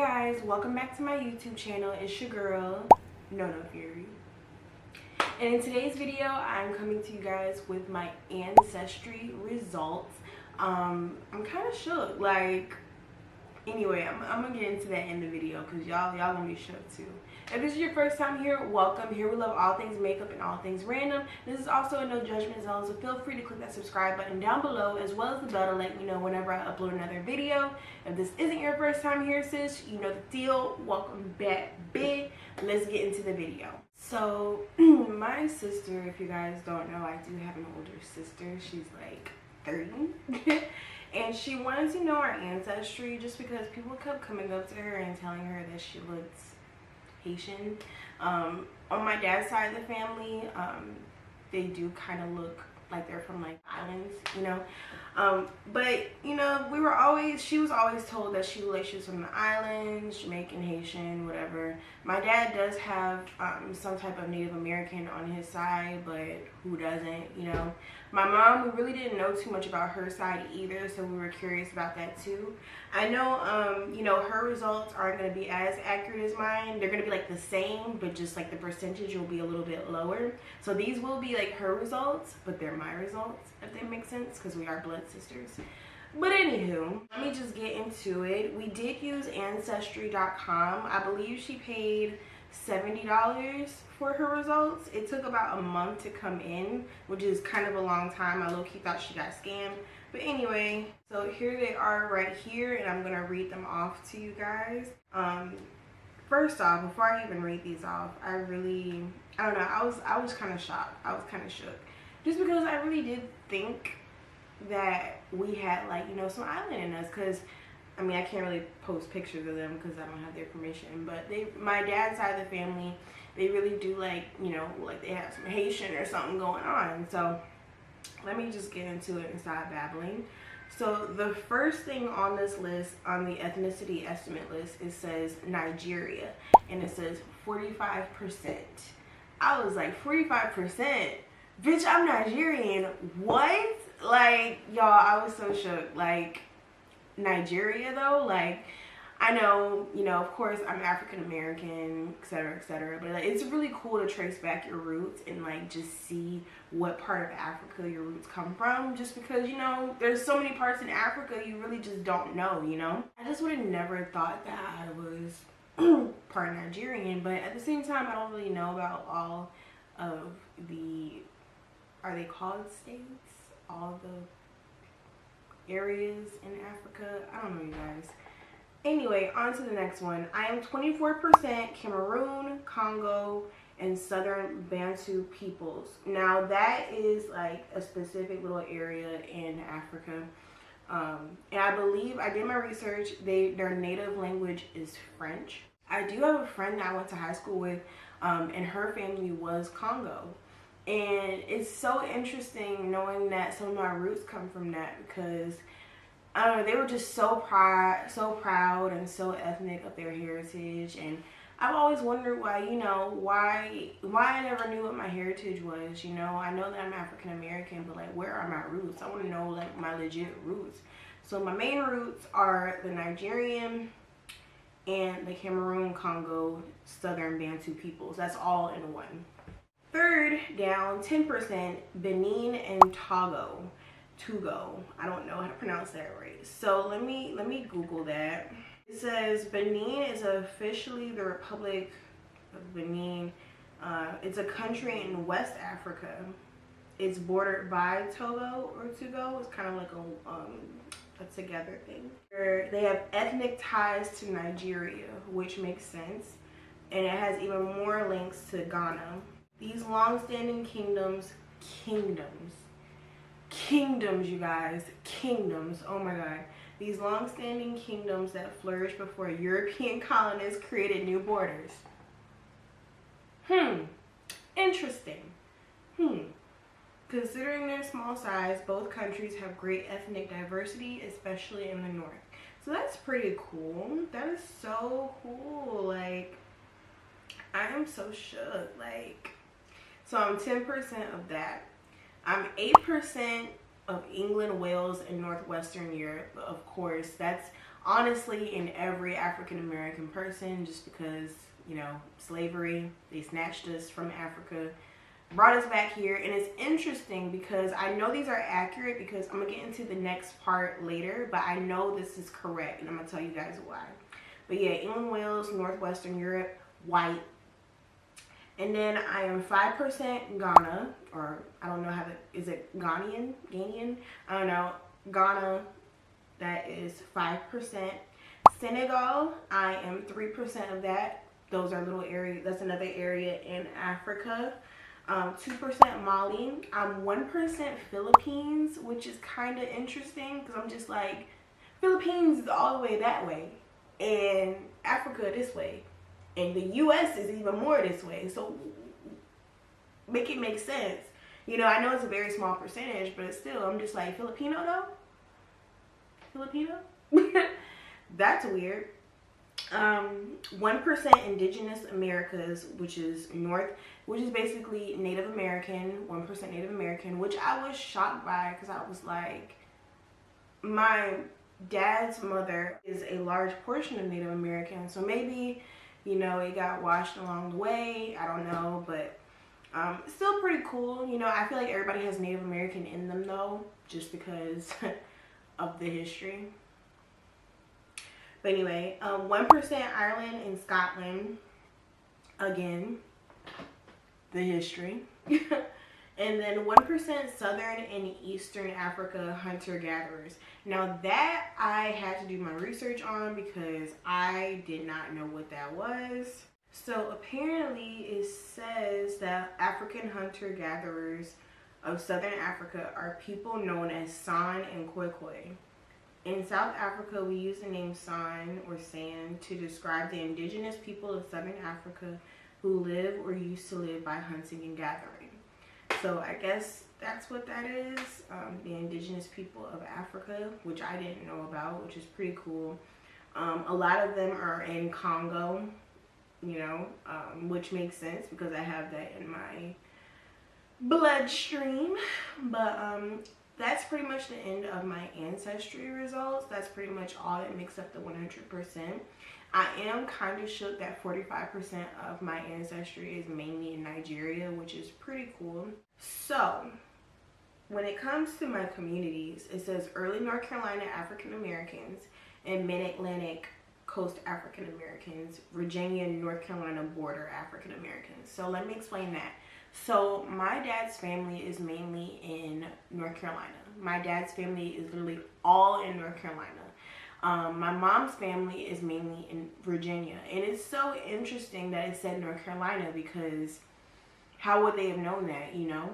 guys, welcome back to my YouTube channel. It's your girl, KnoKno Fury. And in today's video, I'm coming to you guys with my ancestry results. I'm kind of shook. Like, anyway, I'm gonna get into that in the video because y'all gonna be shook too. If this is your first time here, welcome. Here we love all things makeup and all things random. This is also a no judgment zone, so feel free to click that subscribe button down below as well as the bell to let you know whenever I upload another video. If this isn't your first time here, sis, you know the deal. Welcome back, bitch. Let's get into the video. So my sister, if you guys don't know, I do have an older sister. She's like 30. And she wanted to know our ancestry just because people kept coming up to her and telling her that she looks Haitian. On my dad's side of the family, they do kind of look like they're from like islands, you know. But you know, she was always told that she was from the islands, Jamaican, Haitian, whatever. My dad does have some type of Native American on his side, but who doesn't, you know. My mom, we really didn't know too much about her side either, so we were curious about that too. I know, you know, her results aren't going to be as accurate as mine. They're going to be like the same, but just like the percentage will be a little bit lower. So these will be like her results, but they're my results, if that makes sense, because we are blood sisters. But anywho, let me just get into it. We did use Ancestry.com. I believe she paid $70 for her results. It took about a month to come in, which is kind of a long time. I low-key thought she got scammed. But anyway, so here they are right here, and I'm gonna read them off to you guys. First off, before I even read these off, I don't know, I was kind of shocked. I was kind of shook. Just because I really did think that we had, like, you know, some island in us, because I mean, I can't really post pictures of them because I don't have their permission, but my dad's side of the family, they really do, like, you know, like they have some Haitian or something going on. So let me just get into it and stop babbling. So the first thing on this list, on the ethnicity estimate list, it says Nigeria, and it says 45%. I was like, 45%? Bitch, I'm Nigerian. What? Like, y'all, I was so shook. Like, Nigeria though, like, I know, you know, of course I'm African American, etc., but like, it's really cool to trace back your roots and like just see what part of Africa your roots come from, just because, you know, there's so many parts in Africa you really just don't know, you know. I just would have never thought that I was part Nigerian, but at the same time I don't really know about all of the, are they called states? All the areas in Africa. I don't know, you guys. Anyway, on to the next one. I am 24% Cameroon, Congo, and Southern Bantu peoples. Now that is like a specific little area in Africa. And I believe, I did my research, their native language is French. I do have a friend that I went to high school with, and her family was Congo. And it's so interesting knowing that some of my roots come from that, because I don't know, they were just so proud and so ethnic of their heritage. And I've always wondered why, you know, why I never knew what my heritage was. You know, I know that I'm African American, but like, where are my roots? I want to know like my legit roots. So my main roots are the Nigerian and the Cameroon, Congo, Southern Bantu peoples. That's all in one. Third down, 10%, Benin and Togo. I don't know how to pronounce that right. So let me Google that. It says Benin is officially the Republic of Benin. It's a country in West Africa. It's bordered by Togo or Togo. It's kind of like a together thing. They have ethnic ties to Nigeria, which makes sense. And it has even more links to Ghana. These long-standing kingdoms, you guys, kingdoms, oh my god. These long-standing kingdoms that flourished before European colonists created new borders. Interesting. Considering their small size, both countries have great ethnic diversity, especially in the north. So that's pretty cool. That is so cool. Like, I am so shook. Like, so I'm 10% of that. I'm 8% of England, Wales, and Northwestern Europe. Of course, that's honestly in every African American person, just because, you know, slavery, they snatched us from Africa, brought us back here. And it's interesting because I know these are accurate, because I'm gonna get into the next part later, but I know this is correct and I'm gonna tell you guys why. But yeah, England, Wales, Northwestern Europe, white. And then I am 5% Ghana, or I don't know how to, is it Ghanaian? I don't know. Ghana, that is 5%. Senegal, I am 3% of that. Those are little areas, that's another area in Africa. 2% Mali. I'm 1% Philippines, which is kind of interesting because I'm just like, Philippines is all the way that way, and Africa this way, and the US is even more this way. So make it make sense. You know, I know it's a very small percentage, but still, I'm just like, Filipino though? Filipino? That's weird. 1% Indigenous Americas, which is basically Native American, 1% Native American, which I was shocked by because I was like, my dad's mother is a large portion of Native American, so maybe, you know, it got washed along the way, I don't know, but still pretty cool. You know, I feel like everybody has Native American in them though, just because of the history. But anyway, 1% Ireland and Scotland, again, the history. And then 1% Southern and Eastern Africa hunter-gatherers. Now that I had to do my research on because I did not know what that was. So apparently it says that African hunter-gatherers of Southern Africa are people known as San and Khoikhoi. In South Africa, we use the name San or San to describe the indigenous people of Southern Africa who live or used to live by hunting and gathering. So I guess that's what that is, the indigenous people of Africa, which I didn't know about, which is pretty cool. A lot of them are in Congo, you know, which makes sense because I have that in my bloodstream. But that's pretty much the end of my ancestry results. That's pretty much all that makes up the 100%. I am kind of shook that 45% of my ancestry is mainly in Nigeria, which is pretty cool. So when it comes to my communities, it says early North Carolina African Americans and mid-Atlantic coast African Americans, Virginia and North Carolina border African Americans. So let me explain that. So my dad's family is mainly in North Carolina. My dad's family is literally all in North Carolina. My mom's family is mainly in Virginia. And it's so interesting that it said North Carolina because how would they have known that, you know?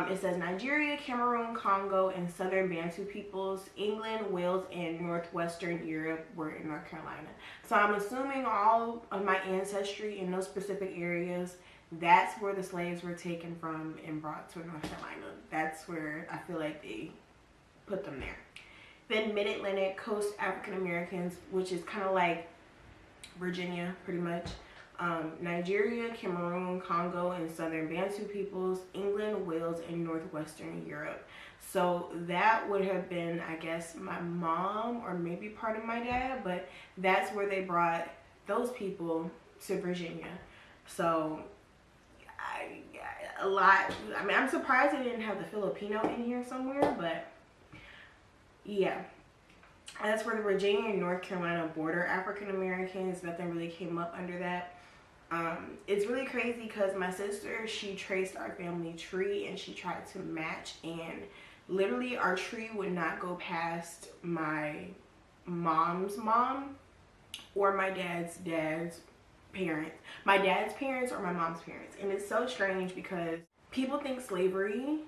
It says Nigeria, Cameroon, Congo, and Southern Bantu peoples, England, Wales, and Northwestern Europe were in North Carolina. So I'm assuming all of my ancestry in those specific areas, that's where the slaves were taken from and brought to North Carolina. That's where I feel like they put them there. Then Mid-Atlantic coast African Americans, which is kind of like Virginia pretty much. Nigeria, Cameroon, Congo, and Southern Bantu peoples, England, Wales, and Northwestern Europe. So that would have been, I guess, my mom or maybe part of my dad, but that's where they brought those people to Virginia. So a lot, I mean, I'm surprised they didn't have the Filipino in here somewhere, but yeah. As for the Virginia and North Carolina border African Americans, nothing really came up under that. It's really crazy because my sister, she traced our family tree and she tried to match, and literally our tree would not go past my mom's mom or my dad's parents. My dad's parents or my mom's parents. And it's so strange because people think slavery,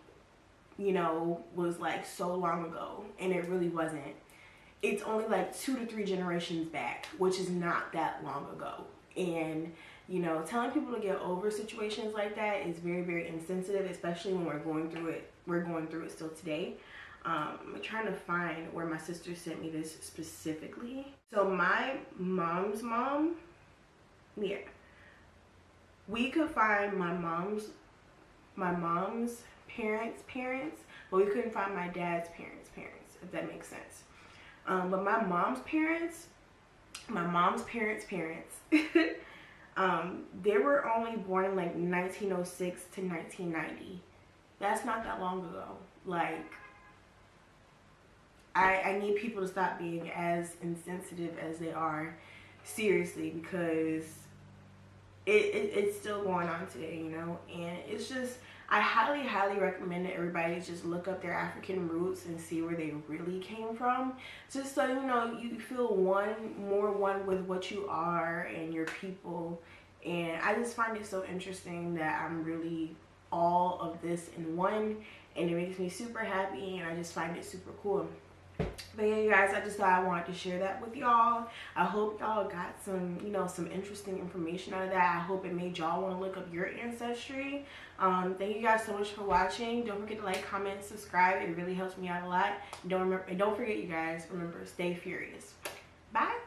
you know, was like so long ago, and it really wasn't. It's only like 2 to 3 generations back, which is not that long ago. And you know, telling people to get over situations like that is very, very insensitive, especially when we're going through it. We're going through it still today. I'm trying to find where my sister sent me this specifically. So my mom's mom, yeah, we could find my mom's parents, but we couldn't find my dad's parents, if that makes sense. But my mom's parents, they were only born in like 1906 to 1990. That's not that long ago. Like, I need people to stop being as insensitive as they are, seriously, because it's still going on today, you know. And it's just, I highly recommend that everybody just look up their African roots and see where they really came from, just so, you know, you feel more one with what you are and your people. And I just find it so interesting that I'm really all of this in one, and it makes me super happy, and I just find it super cool. But yeah, you guys, I just thought I wanted to share that with y'all. I hope y'all got some, you know, some interesting information out of that. I hope it made y'all want to look up your ancestry. Thank you guys so much for watching. Don't forget to like, comment, subscribe. It really helps me out a lot. Don't forget, you guys, remember, stay furious. Bye.